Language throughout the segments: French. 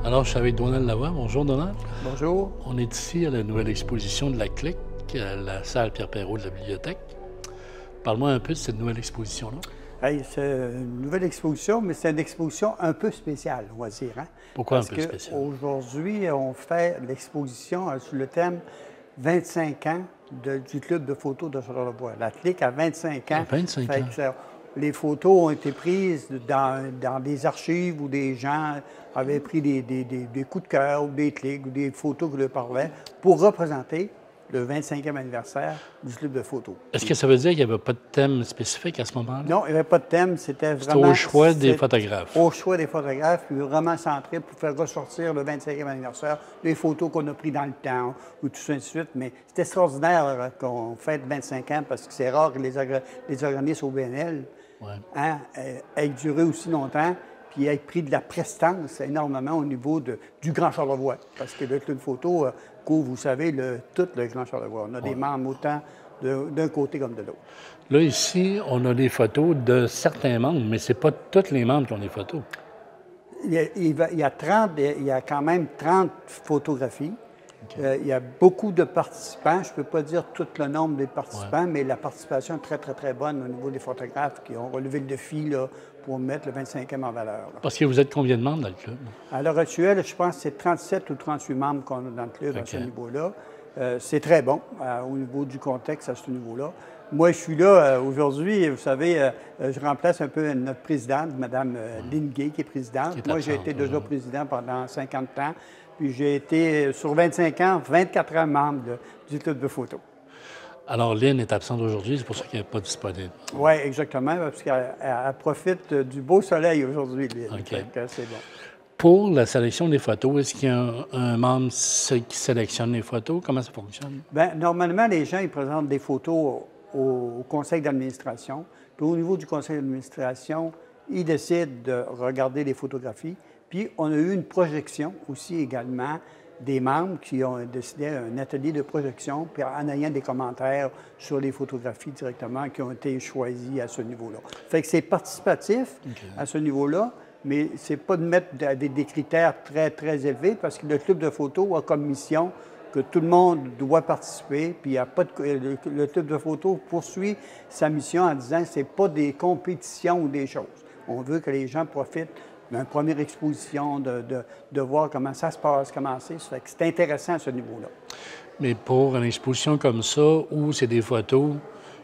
Alors, je suis avec Donald Lavoie. Bonjour, Donald. Bonjour. On est ici à la nouvelle exposition de la CLIC, à la salle Pierre-Perrault de la bibliothèque. Parle-moi un peu de cette nouvelle exposition-là. Hey, c'est une nouvelle exposition, mais c'est une exposition un peu spéciale, on va dire. Hein? Pourquoi Parce un peu spéciale? Aujourd'hui, on fait l'exposition sur le thème 25 ans du club de photos de Charlevoix. La CLIC a 25 ans. 25 ans. Les photos ont été prises dans des archives où des gens avaient pris des coups de cœur ou des clics ou des photos qui leur parlaient pour représenter le 25e anniversaire du club de photos. Est-ce que ça veut dire qu'il n'y avait pas de thème spécifique à ce moment-là? Non, il n'y avait pas de thème. C'était vraiment... au choix des photographes. Au choix des photographes, puis vraiment centré pour faire ressortir le 25e anniversaire, les photos qu'on a prises dans le temps, ou tout ça, ainsi de suite. Mais c'est extraordinaire qu'on fête 25 ans parce que c'est rare que les organismes au BNL aient duré aussi longtemps puis aient pris de la prestance énormément au niveau du Grand Charlevoix. Parce que le club photo couvre, vous savez, tout le Grand Charlevoix. On a des membres autant d'un côté comme de l'autre. Là, ici, on a des photos de certains membres, mais ce n'est pas tous les membres qui ont des photos. Il y a quand même 30 photographies. Okay. Il y a beaucoup de participants. Je ne peux pas dire tout le nombre des participants, mais la participation est très, très, très bonne au niveau des photographes qui ont relevé le défi là, pour mettre le 25e en valeur. Là. Parce que vous êtes combien de membres dans le club? À l'heure actuelle, je pense que c'est 37 ou 38 membres qu'on a dans le club à ce niveau-là. C'est très bon au niveau du contexte à ce niveau-là. Moi, je suis là aujourd'hui, vous savez, je remplace un peu notre présidente, Mme Lynn Gay, qui est présidente. Moi, j'ai été déjà président pendant 50 ans. Puis j'ai été, sur 25 ans, 24 ans membre du club de photo. Alors, Lynn est absente aujourd'hui, c'est pour ça qu'elle n'est pas disponible. Oui, exactement, parce qu'elle profite du beau soleil aujourd'hui, Lynn. OK. C'est bon. Pour la sélection des photos, est-ce qu'il y a un membre qui sélectionne les photos? Comment ça fonctionne? Bien, normalement, les gens, ils présentent des photos au conseil d'administration. Puis au niveau du conseil d'administration, ils décident de regarder les photographies. Puis, on a eu une projection aussi également des membres qui ont décidé un atelier de projection, puis en ayant des commentaires sur les photographies directement qui ont été choisies à ce niveau-là. Fait que c'est participatif à ce niveau-là, mais c'est pas de mettre des critères très, très élevés parce que le club de photo a comme mission que tout le monde doit participer, puis il y a pas le club de photo poursuit sa mission en disant que ce n'est pas des compétitions ou des choses. On veut que les gens profitent d'une première exposition, de voir comment ça se passe, comment c'est. Ça fait que c'est intéressant à ce niveau-là. Mais pour une exposition comme ça, où c'est des photos,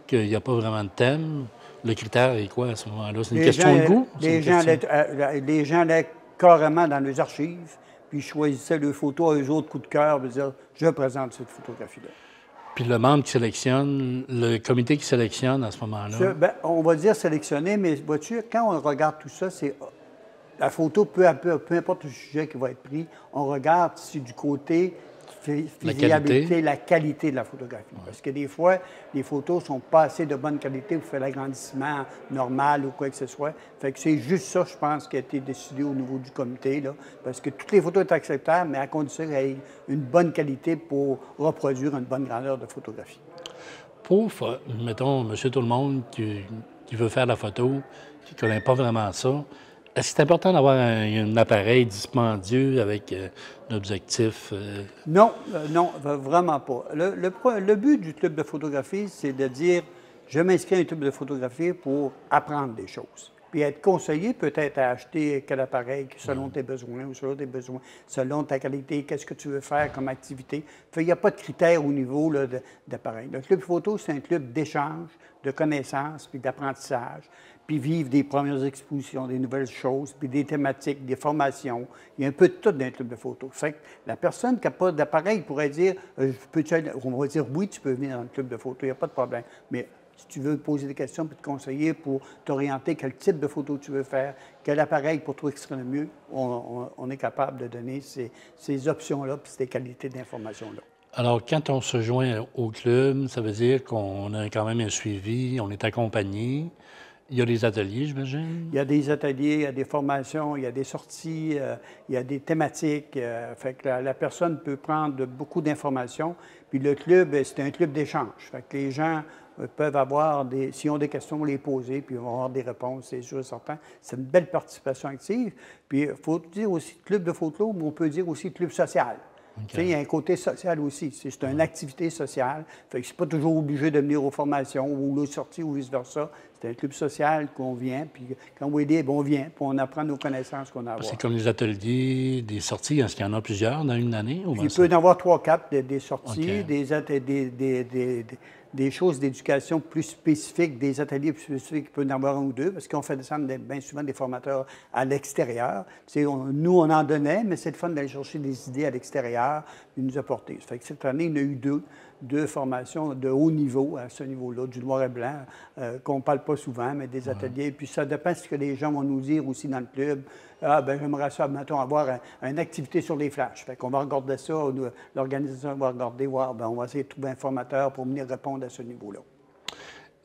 qu'il n'y a pas vraiment de thème, le critère est quoi à ce moment-là? C'est une question de goût? Les gens allaient carrément dans les archives, puis ils choisissaient leurs photos à eux autres, coup de cœur, pour dire « je présente cette photographie-là ». Puis le membre qui sélectionne, le comité qui sélectionne à ce moment-là? Bien, on va dire sélectionner, mais vois-tu, quand on regarde tout ça, c'est la photo, peu importe le sujet qui va être pris, on regarde si du côté fiabilité, la qualité de la photographie. Ouais. Parce que des fois, les photos ne sont pas assez de bonne qualité pour faire l'agrandissement normal ou quoi que ce soit. Fait que c'est juste ça, je pense, qui a été décidé au niveau du comité, là, parce que toutes les photos sont acceptables, mais à condition qu'elles aient une bonne qualité pour reproduire une bonne grandeur de photographie. Pour, mettons, monsieur tout le monde qui veut faire la photo, qui ne connaît pas vraiment ça, est-ce que c'est important d'avoir un appareil dispendieux avec un objectif? Non, non, vraiment pas. Le but du club de photographie, c'est de dire, je m'inscris à un club de photographie pour apprendre des choses. Puis être conseillé peut-être à acheter quel appareil selon tes besoins ou selon ta qualité, qu'est-ce que tu veux faire comme activité. Il n'y a pas de critères au niveau d'appareil. Le club photo, c'est un club d'échange, de connaissances, puis d'apprentissage, puis vivre des premières expositions, des nouvelles choses, puis des thématiques, des formations. Il y a un peu de tout dans un club de photo. Fait que la personne qui n'a pas d'appareil pourrait dire, on va dire, oui, tu peux venir dans le club de photo, il n'y a pas de problème. Mais si tu veux poser des questions puis te conseiller pour t'orienter quel type de photo tu veux faire, quel appareil pour toi qui serait le mieux, on est capable de donner ces options-là puis ces qualités d'information-là. Alors, quand on se joint au club, ça veut dire qu'on a quand même un suivi, on est accompagné. Il y a des ateliers, j'imagine? Il y a des ateliers, il y a des formations, il y a des sorties, il y a des thématiques. Fait que la personne peut prendre beaucoup d'informations. Puis le club, c'est un club d'échange. Fait que les gens peuvent avoir s'ils ont des questions, les poser, puis ils vont avoir des réponses, c'est sûr et certain. C'est une belle participation active. Puis il faut dire aussi club de photo, mais on peut dire aussi club social. Okay. Il y a un côté social aussi. C'est une activité sociale. Fait que c'est pas toujours obligé de venir aux formations ou aux sorties ou vice-versa. C'est un club social qu'on vient, puis quand on est libre, on vient, puis on apprend nos connaissances qu'on a à avoir. C'est comme les ateliers, des sorties, est-ce qu'il y en a plusieurs dans une année? Ou il peut y en avoir 3-4 des sorties, okay. Des choses d'éducation plus spécifiques, des ateliers plus spécifiques, il peut y en avoir un ou deux, parce qu'on fait descendre bien souvent des formateurs à l'extérieur. Nous, on en donnait, mais c'est le fun d'aller chercher des idées à l'extérieur et nous apporter. Ça fait que cette année, il y en a eu deux formations de haut niveau, à ce niveau-là, du noir et blanc, qu'on ne parle pas souvent, mais des ateliers. Puis ça dépend de ce que les gens vont nous dire aussi dans le club. Ah, bien, j'aimerais ça, mettons, avoir une activité sur les flashs. Fait qu'on va regarder ça, l'organisation va regarder, voir, bien, on va essayer de trouver un formateur pour venir répondre à ce niveau-là.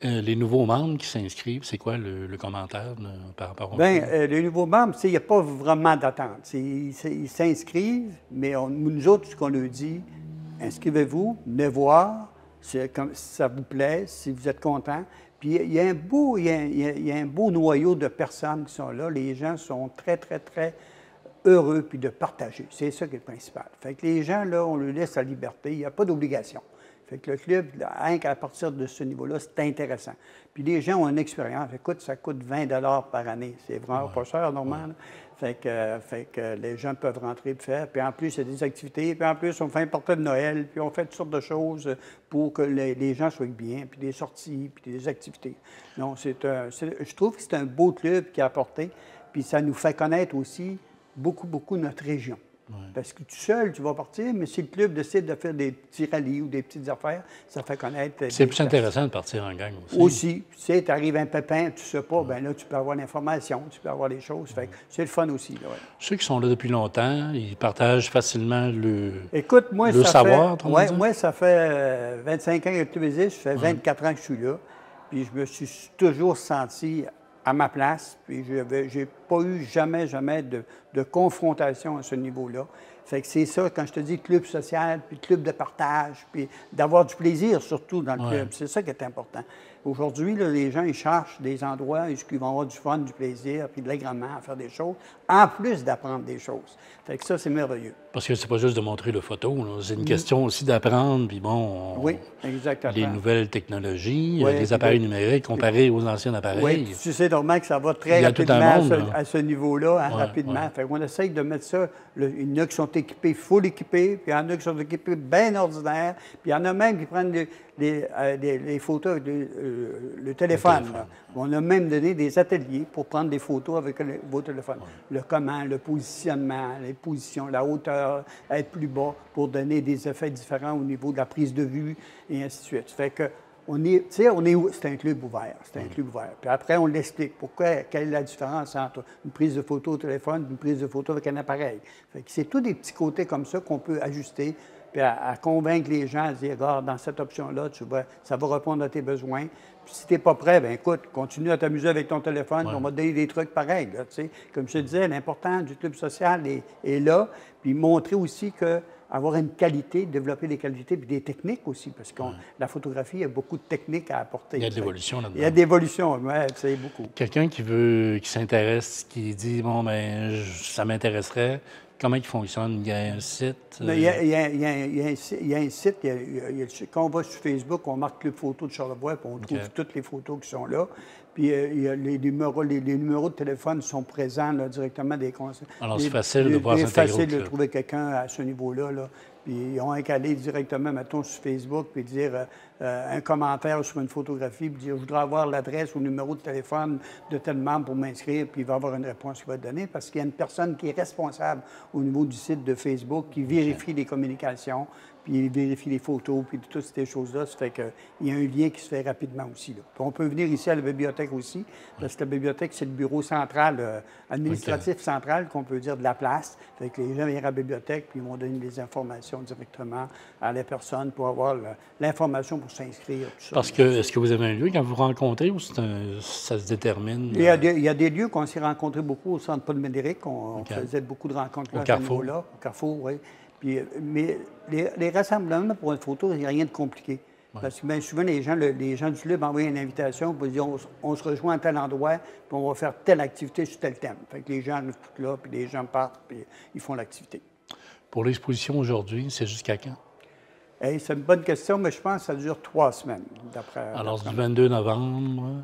Les nouveaux membres qui s'inscrivent, c'est quoi le commentaire par rapport au... Bien, les nouveaux membres, il n'y a pas vraiment d'attente. Ils s'inscrivent, mais nous autres, ce qu'on leur dit, inscrivez-vous, venez voir, si ça vous plaît, si vous êtes content. Puis il y a un beau noyau de personnes qui sont là. Les gens sont très, très, très heureux puis de partager. C'est ça qui est le principal. Fait que les gens, là, on leur laisse la liberté. Il n'y a pas d'obligation. Fait que le club, rien qu'à partir de ce niveau-là, c'est intéressant. Puis les gens ont une expérience. Écoute, ça coûte 20 $ par année. C'est vraiment pas cher, normalement. Fait que les gens peuvent rentrer et faire. Puis en plus, il y a des activités. Puis en plus, on fait un portrait de Noël. Puis on fait toutes sortes de choses pour que les gens soient bien. Puis des sorties, puis des activités. Donc, je trouve que c'est un beau club qui a apporté. Puis ça nous fait connaître aussi beaucoup, beaucoup notre région. Ouais. Parce que tout seul, tu vas partir, mais si le club décide de faire des petits rallyes ou des petites affaires, ça fait connaître... C'est plus intéressant de partir en gang aussi. Aussi. Tu sais, tu arrives un pépin, tu ne sais pas, bien là, tu peux avoir l'information, tu peux avoir les choses. Fait que c'est le fun aussi. Là, ouais. Ceux qui sont là depuis longtemps, ils partagent facilement le savoir. Moi, ça fait 25 ans que le club existe, ça fait 24 ans que je suis là. Puis je me suis toujours senti à ma place, puis je n'ai pas eu jamais de confrontation à ce niveau-là. Fait que c'est ça, quand je te dis club social, puis club de partage, puis d'avoir du plaisir surtout dans le club. C'est ça qui est important. Aujourd'hui, là, les gens, ils cherchent des endroits où ils vont avoir du fun, du plaisir, puis de l'agrément à faire des choses, en plus d'apprendre des choses. Fait que ça, c'est merveilleux. Parce que c'est pas juste de montrer le photo, c'est une question aussi d'apprendre, puis bon... Oui, exactement. Les nouvelles technologies, les appareils numériques comparés aux anciens appareils. Oui, tu sais normal que ça va très rapidement à ce niveau-là, hein, rapidement. Fait qu'on essaye de mettre ça, il y en a qui sont équipés, full équipés, puis il y en a qui sont équipés bien ordinaires, puis il y en a même qui prennent les photos avec le téléphone. On a même donné des ateliers pour prendre des photos avec vos téléphones. Le comment, le positionnement, les positions, la hauteur, être plus bas pour donner des effets différents au niveau de la prise de vue et ainsi de suite. Fait que c'est un club ouvert. C'est un club ouvert. Puis après, on l'explique. Quelle est la différence entre une prise de photo au téléphone et une prise de photo avec un appareil. Fait que c'est tous des petits côtés comme ça qu'on peut ajuster, puis à convaincre les gens à dire, regarde, dans cette option-là, ça va répondre à tes besoins. Puis si tu n'es pas prêt, bien écoute, continue à t'amuser avec ton téléphone, on va te donner des trucs pareils. Là, comme je te disais, l'important du club social est là, puis montrer aussi que avoir une qualité, développer des qualités, puis des techniques aussi, parce que la photographie, il y a beaucoup de techniques à apporter. Il y a de l'évolution là-dedans. Il y a de l'évolution, oui, c'est beaucoup. Quelqu'un qui s'intéresse, qui dit, bon, ben ça m'intéresserait, comment il fonctionne? Il y a un site? Il y a un site, quand on va sur Facebook, on marque Club Photo de Charlevoix, puis on trouve toutes les photos qui sont là. Puis les numéros de téléphone sont présents là, directement des conseils. Alors, c'est facile de voir C'est facile de trouver quelqu'un à ce niveau-là. Là. Puis ils ont qu'à aller directement, mettons, sur Facebook, puis dire un commentaire sur une photographie, puis dire je voudrais avoir l'adresse ou le numéro de téléphone de tel membre pour m'inscrire, puis il va y avoir une réponse qui va être donnée, parce qu'il y a une personne qui est responsable au niveau du site de Facebook qui vérifie les communications, puis il vérifie les photos, puis toutes ces choses-là. Ça fait qu'il y a un lien qui se fait rapidement aussi. Là. Puis on peut venir ici à la bibliothèque aussi, parce que la bibliothèque, c'est le bureau central, administratif central, qu'on peut dire de la place. Fait que les gens viennent à la bibliothèque, puis ils vont donner des informations directement à la personne pour avoir l'information pour s'inscrire. Parce que, est-ce que vous avez un lieu quand vous rencontrez ou ça se détermine? Il y a des lieux qu'on s'est rencontrés beaucoup au centre Paul Médéric. On faisait beaucoup de rencontres là, à ce niveau-là. Au Carrefour, oui. Puis, mais les rassemblements pour une photo, il n'y a rien de compliqué. Parce que bien souvent, les gens du club envoient une invitation pour dire on se rejoint à tel endroit, puis on va faire telle activité sur tel thème. Fait que les gens arrivent tous là, puis les gens partent, puis ils font l'activité. Pour l'exposition aujourd'hui, c'est jusqu'à quand? Hey, c'est une bonne question, mais je pense que ça dure 3 semaines. Alors, du 22 novembre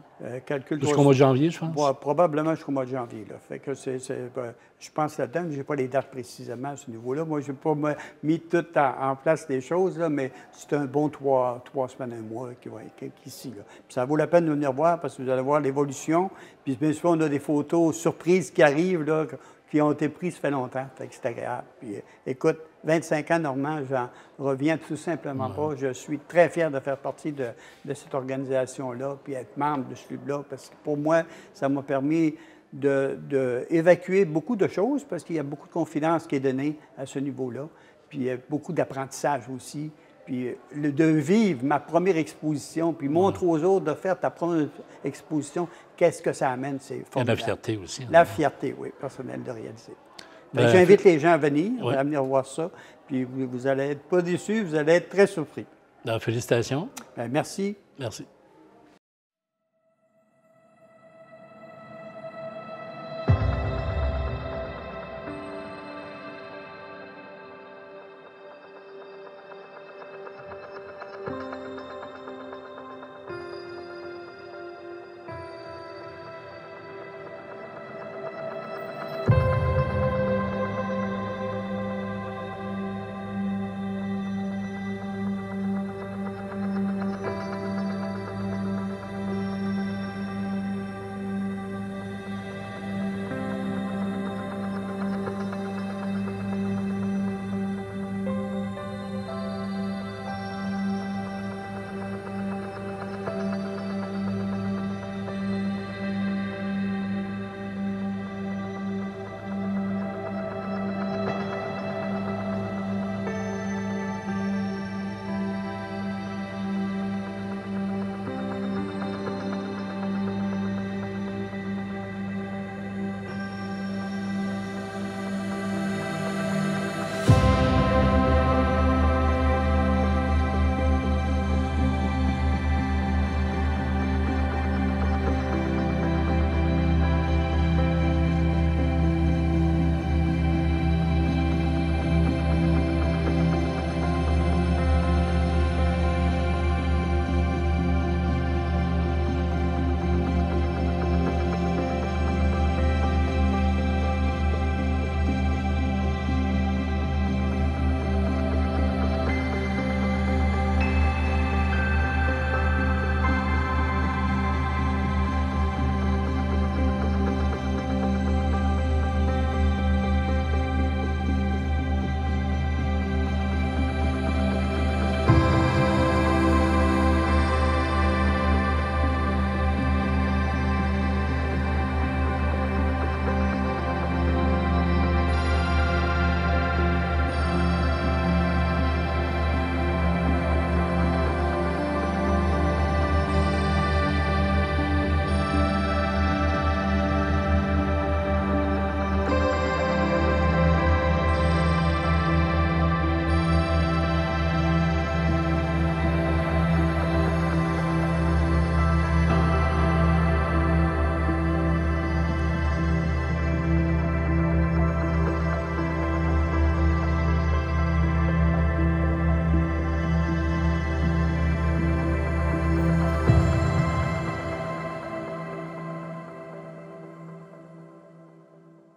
jusqu'au mois de janvier, je pense? Ouais, probablement jusqu'au mois de janvier. Là. Fait que je pense là-dedans, je n'ai pas les dates précisément à ce niveau-là. Moi, je n'ai pas mis tout en place les choses, là, mais c'est un bon 3 semaines, un mois qui va être ici. Là. Puis ça vaut la peine de venir voir parce que vous allez voir l'évolution. Puis bien sûr, on a des photos surprises qui arrivent, là, qui ont été prises, ça fait longtemps. Fait que c'est agréable. Puis écoute, 25 ans, Normand, j'en reviens tout simplement pas. Je suis très fier de faire partie de cette organisation-là, puis être membre de ce club-là, parce que pour moi, ça m'a permis d'évacuer beaucoup de choses, parce qu'il y a beaucoup de confiance qui est donnée à ce niveau-là, puis il y a beaucoup d'apprentissage aussi. Puis de vivre ma première exposition, puis montrer aux autres de faire ta première exposition, qu'est-ce que ça amène, c'est formidable. Il y a la fierté aussi. La fierté, oui, personnelle de réaliser. J'invite les gens à venir voir ça, puis vous n'allez être pas déçus, vous allez être très surpris. Félicitations. Merci. Merci.